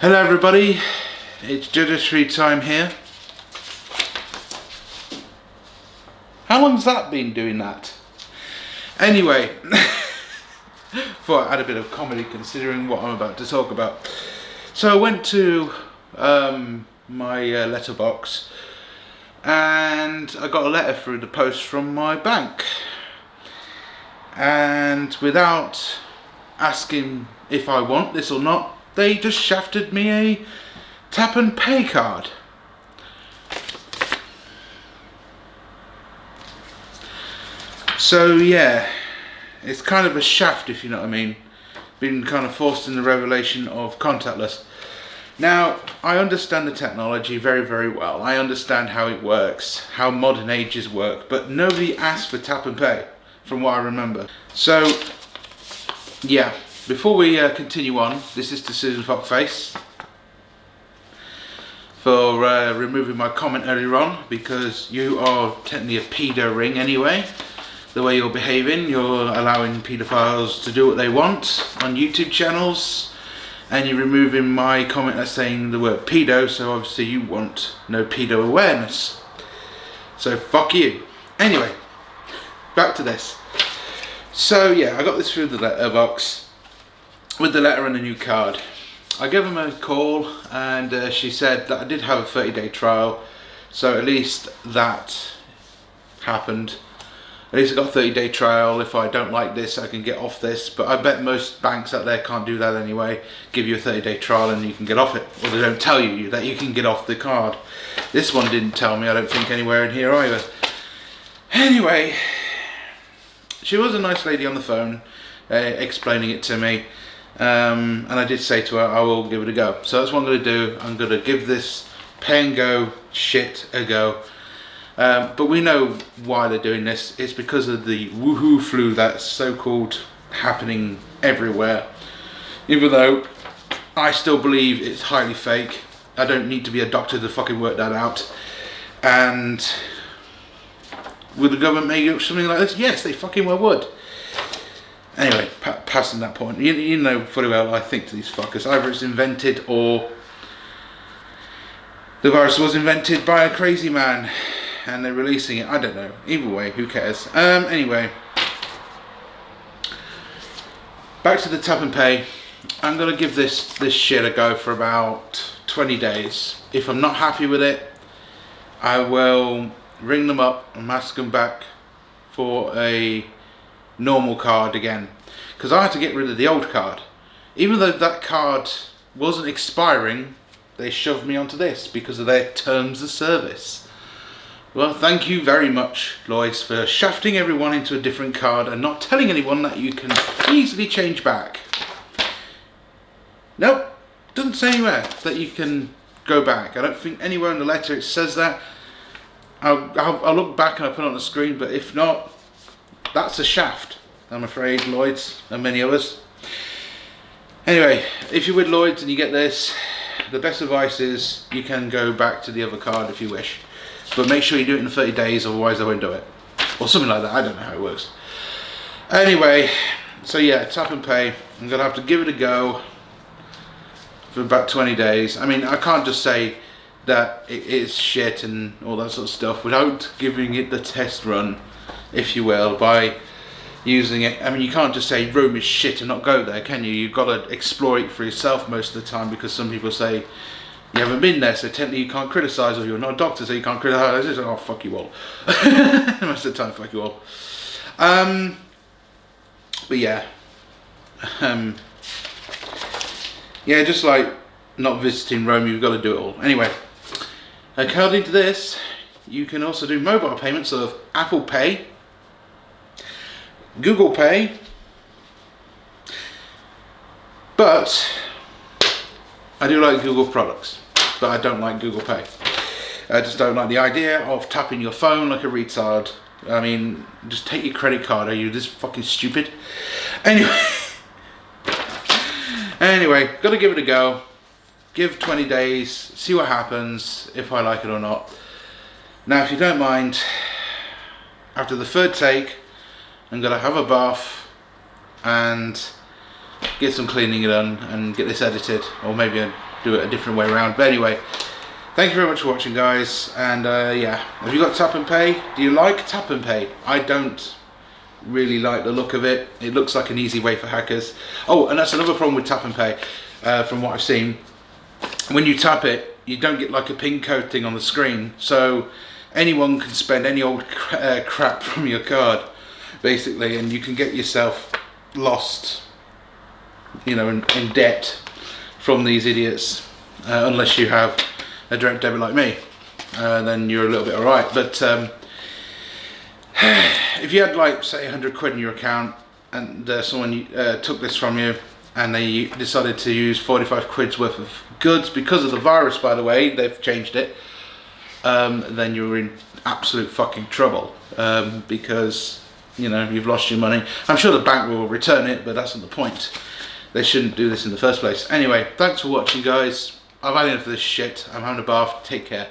Hello everybody, it's judiciary time here. How long's that been doing that? Anyway, thought I had a bit of comedy considering what I'm about to talk about. So I went to my letterbox and I got a letter through the post from my bank. And without asking if I want this or not, they just shafted me a tap and pay card. So yeah, it's kind of a shaft, if you know what I mean. Been kind of forced in the revelation of contactless. Now, I understand the technology very, very well. I understand how it works, how modern ages work, but nobody asked for tap and pay, from what I remember. So, yeah. Before we continue on, this is to Susan Fuckface for removing my comment earlier on, because you are technically a pedo ring anyway. The way you're behaving, you're allowing paedophiles to do what they want on YouTube channels, and you're removing my comment that's saying the word pedo, so obviously you want no pedo awareness. So fuck you. Anyway, back to this. So yeah, I got this through the letterbox with the letter and a new card. I gave them a call and she said that I did have a 30-day trial, so at least that happened. At least I got a 30-day trial. If I don't like this, I can get off this, but I bet most banks out there can't do that anyway. Give you a 30-day trial and you can get off it, or they don't tell you that you can get off the card. This one didn't tell me, I don't think, anywhere in here either. Anyway, she was a nice lady on the phone explaining it to me. And I did say to her, I will give it a go. So that's what I'm going to do. I'm going to give this pay and go shit a go. But we know why they're doing this. It's because of the woohoo flu that's so-called happening everywhere. Even though I still believe it's highly fake. I don't need to be a doctor to fucking work that out. And would the government make up something like this? Yes, they fucking well would. Anyway, passing that point, you know fully well I think to these fuckers, either it's invented or the virus was invented by a crazy man and they're releasing it. I don't know. Either way, who cares? Anyway, back to the tap and pay. I'm gonna give this shit a go for about 20 days. If I'm not happy with it, I will ring them up and ask them back for a normal card again, because I had to get rid of the old card. Even though that card wasn't expiring, they shoved me onto this because of their terms of service. Well, thank you very much, Lloyds, for shafting everyone into a different card and not telling anyone that you can easily change back. Nope, doesn't say anywhere that you can go back. I don't think anywhere in the letter it says that. I'll look back and I'll put it on the screen, but if not, that's a shaft, I'm afraid, Lloyds and many others. Anyway, if you're with Lloyds and you get this, the best advice is you can go back to the other card if you wish. But make sure you do it in 30 days, otherwise they won't do it. Or something like that, I don't know how it works. Anyway, so yeah, tap and pay. I'm going to have to give it a go for about 20 days. I mean, I can't just say that it is shit and all that sort of stuff without giving it the test run, if you will, by using it. I mean, you can't just say Rome is shit and not go there, can you? You've got to explore it for yourself most of the time, because some people say you haven't been there, so technically you can't criticise, or you're not a doctor, so you can't criticise. Oh, fuck you all. Most of the time, fuck you all. But yeah. Yeah, just like not visiting Rome, you've got to do it all. Anyway, according to this, you can also do mobile payments of Apple Pay, Google Pay, but I do like Google products, but I don't like Google Pay. I just don't like the idea of tapping your phone like a retard. I mean, just take your credit card. Are you this fucking stupid? Anyway, gotta give it a go. Give 20 days, see what happens, if I like it or not. Now, if you don't mind, after the third take, I'm gonna have a bath and get some cleaning done and get this edited, or maybe do it a different way around. But anyway, thank you very much for watching, guys. And yeah, have you got Tap and Pay? Do you like Tap and Pay? I don't really like the look of it. It looks like an easy way for hackers. Oh, and that's another problem with Tap and Pay, from what I've seen. When you tap it, you don't get like a pin code thing on the screen, so anyone can spend any old crap from your card, basically, and you can get yourself lost, you know, in debt from these idiots, unless you have a direct debit like me. Then you're a little bit alright. But if you had, like, say 100 quid in your account, and someone took this from you, and they decided to use 45 quid's worth of goods because of the virus, by the way, they've changed it, then you're in absolute fucking trouble, because, you know, you've lost your money. I'm sure the bank will return it, but that's not the point. They shouldn't do this in the first place. Anyway, thanks for watching, guys. I've had enough of this shit. I'm having a bath. Take care.